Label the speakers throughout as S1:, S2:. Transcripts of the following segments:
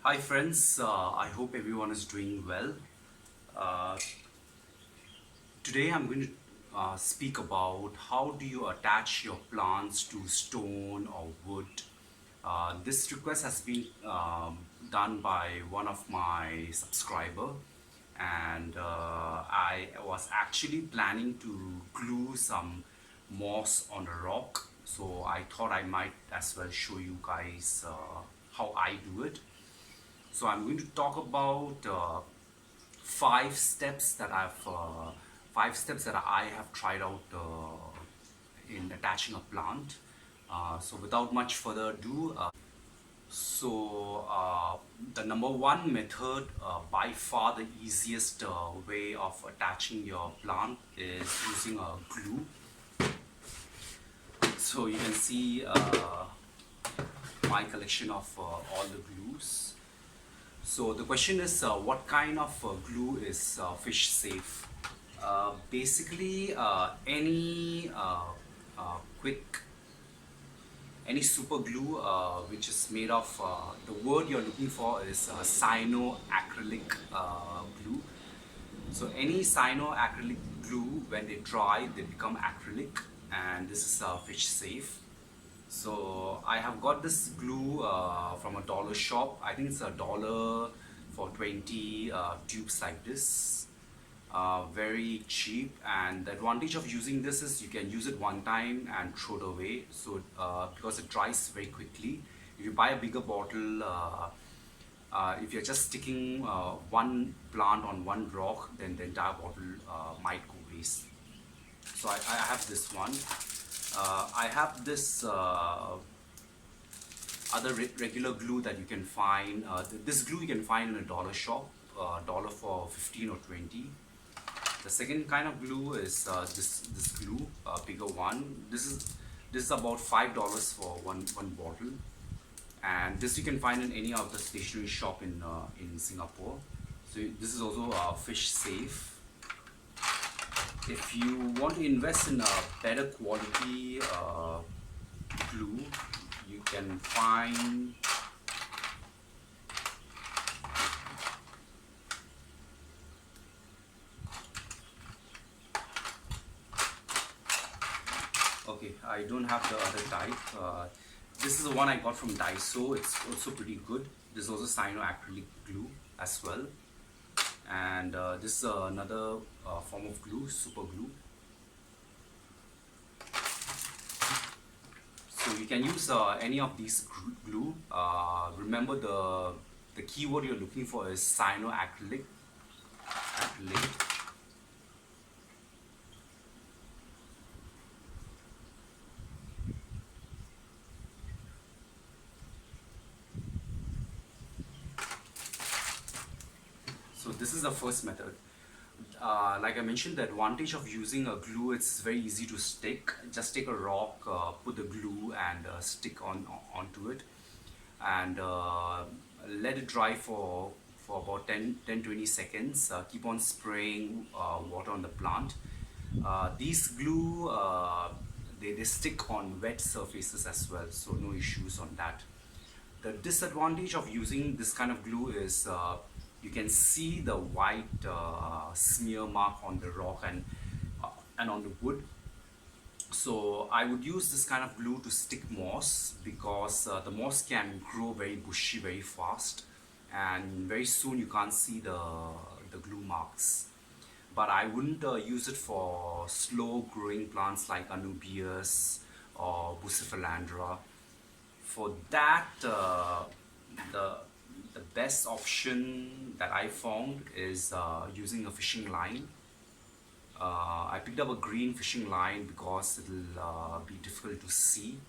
S1: Hi friends, I hope everyone is doing well. Uh, Today I'm going to speak about how do you attach your plants to stone or wood. This request has been done by one of my subscriber, and I was actually planning to glue some moss on a rock, so I thought I might as well show you guys how I do it. So I'm going to talk about five steps that I have tried out in attaching a plant. So without much further ado, the number one method, by far the easiest way of attaching your plant is using a glue. So you can see my collection of all the glues. So the question is, what kind of glue is fish safe? Basically, quick, any super glue which is made of, the word you're looking for is cyanoacrylic glue. So any cyanoacrylic glue, when they dry, they become acrylic, and this is fish safe. So I have got this glue from a dollar shop. I think it's $1 for 20 tubes like this. Very cheap, and the advantage of using this is you can use it one time and throw it away. So because it dries very quickly. If you buy a bigger bottle, if you're just sticking one plant on one rock, then the entire bottle might go waste. So I have this one. I have this other regular glue that you can find. This glue you can find in a dollar shop, dollar for 15 or 20. The second kind of glue is this glue, bigger one. This is about $5 for one bottle, and this you can find in any other stationery shop in Singapore. So this is also fish safe. If you want to invest in a better quality glue, you can find okay, I don't have the other type. This is the one I got from Daiso. It's also pretty good. This is also cyanoacrylic glue as well, and this is another form of glue, super glue. So you can use any of these glue. Remember, the keyword you're looking for is cyanoacrylic. Acrylic. So this is the first method. Like I mentioned, the advantage of using a glue, it's very easy to stick. Just take a rock, put the glue, and stick onto it, and let it dry for about 10-20 seconds. Keep on spraying water on the plant. These glue, they stick on wet surfaces as well, so no issues on that. The disadvantage of using this kind of glue is you can see the white smear mark on the rock and on the wood. So I would use this kind of glue to stick moss, because the moss can grow very bushy very fast, and very soon you can't see the glue marks. But I wouldn't use it for slow growing plants like Anubias or Bucephalandra. For that, the the best option that I found is using a fishing line. I picked up a green fishing line because it'll be difficult to see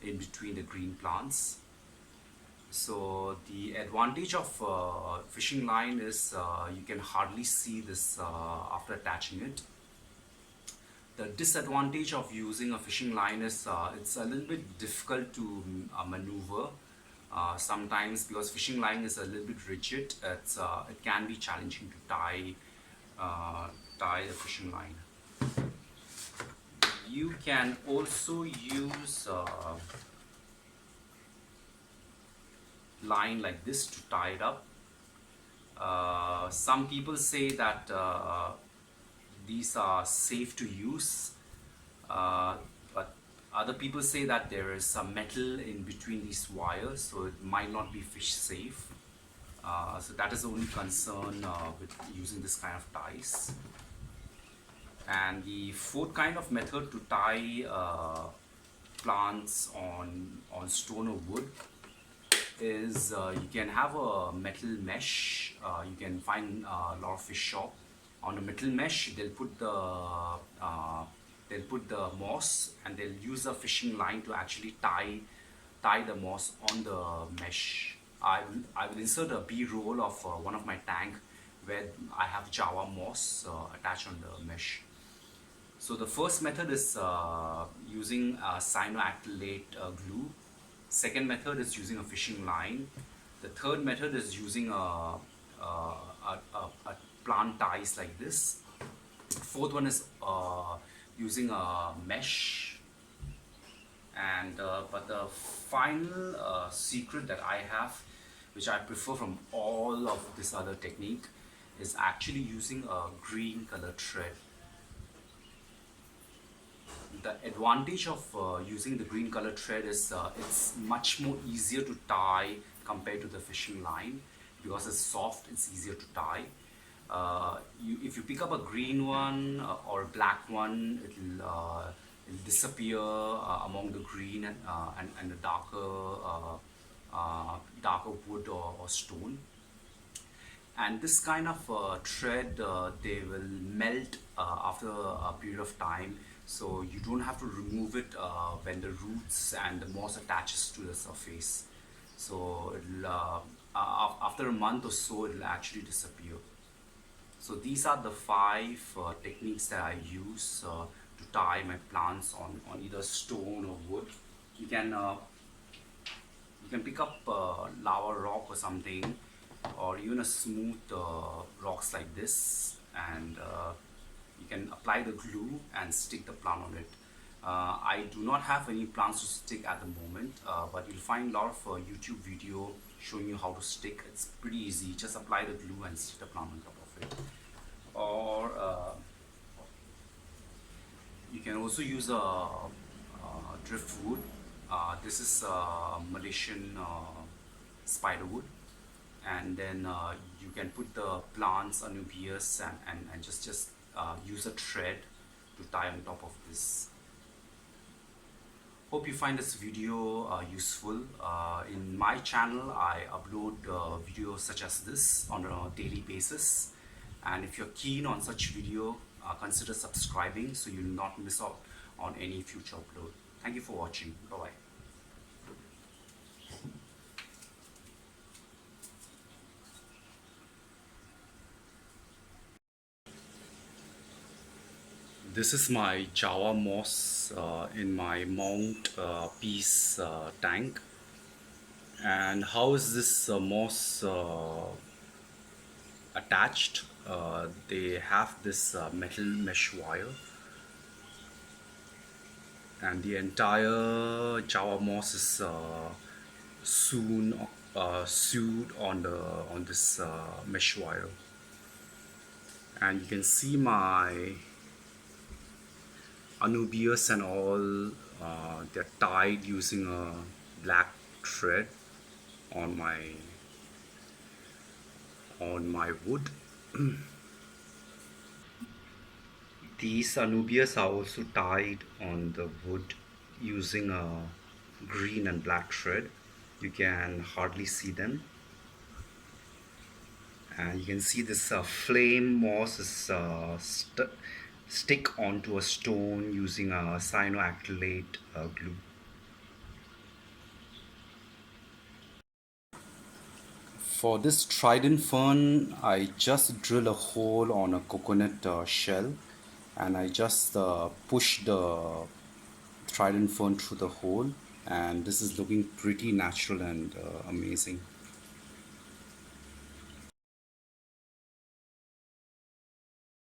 S1: in between the green plants. So the advantage of fishing line is you can hardly see this after attaching it. The disadvantage of using a fishing line is it's a little bit difficult to maneuver sometimes, because fishing line is a little bit rigid. It can be challenging to tie a fishing line. You can also use line like this to tie it up. Some people say that these are safe to use, but other people say that there is some metal in between these wires, so it might not be fish safe. So that is the only concern with using this kind of ties. And the fourth kind of method to tie plants on stone or wood is you can have a metal mesh. You can find a lot of fish shop. On a metal mesh, they'll put the moss, and they'll use a fishing line to actually tie the moss on the mesh. I will insert a B-roll of one of my tank where I have Java moss attached on the mesh. So the first method is using cyanoacrylate glue. Second method is using a fishing line. The third method is using a plant ties like this. Fourth one is using a mesh. And but the final secret that I have, which I prefer from all of this other technique, is actually using a green color thread. The advantage of using the green color thread is it's much more easier to tie compared to the fishing line, because it's soft, it's easier to tie. If you pick up a green one or a black one, it'll disappear among the green and the darker wood or stone. And this kind of thread, they will melt after a period of time, so you don't have to remove it when the roots and the moss attaches to the surface. So after a month or so, it will actually disappear. So these are the five techniques that I use to tie my plants on either stone or wood. You can pick up lava rock or something, or even a smooth rocks like this, and you can apply the glue and stick the plant on it. I do not have any plants to stick at the moment, but you'll find a lot of YouTube video showing you how to stick. It's pretty easy. Just apply the glue and stick the plant on top of it. Or you can also use a driftwood. This is Malaysian spiderwood, and then you can put the plants anubias and just use a thread to tie on top of this. Hope you find this video useful. In my channel, I upload videos such as this on a daily basis, and if you're keen on such video, consider subscribing so you'll not miss out on any future upload. Thank you for watching. Bye bye. This is my Java moss in my mount piece tank. And how is this moss attached? They have this metal mesh wire, and the entire Java moss is sewed on this mesh wire. And you can see my anubias and all, they're tied using a black thread on my wood. These anubias are also tied on the wood using a green and black thread. You can hardly see them, and you can see this flame moss is stick onto a stone using a cyanoacrylate glue. For this trident fern, I just drill a hole on a coconut shell, and I just push the trident fern through the hole, and this is looking pretty natural and amazing.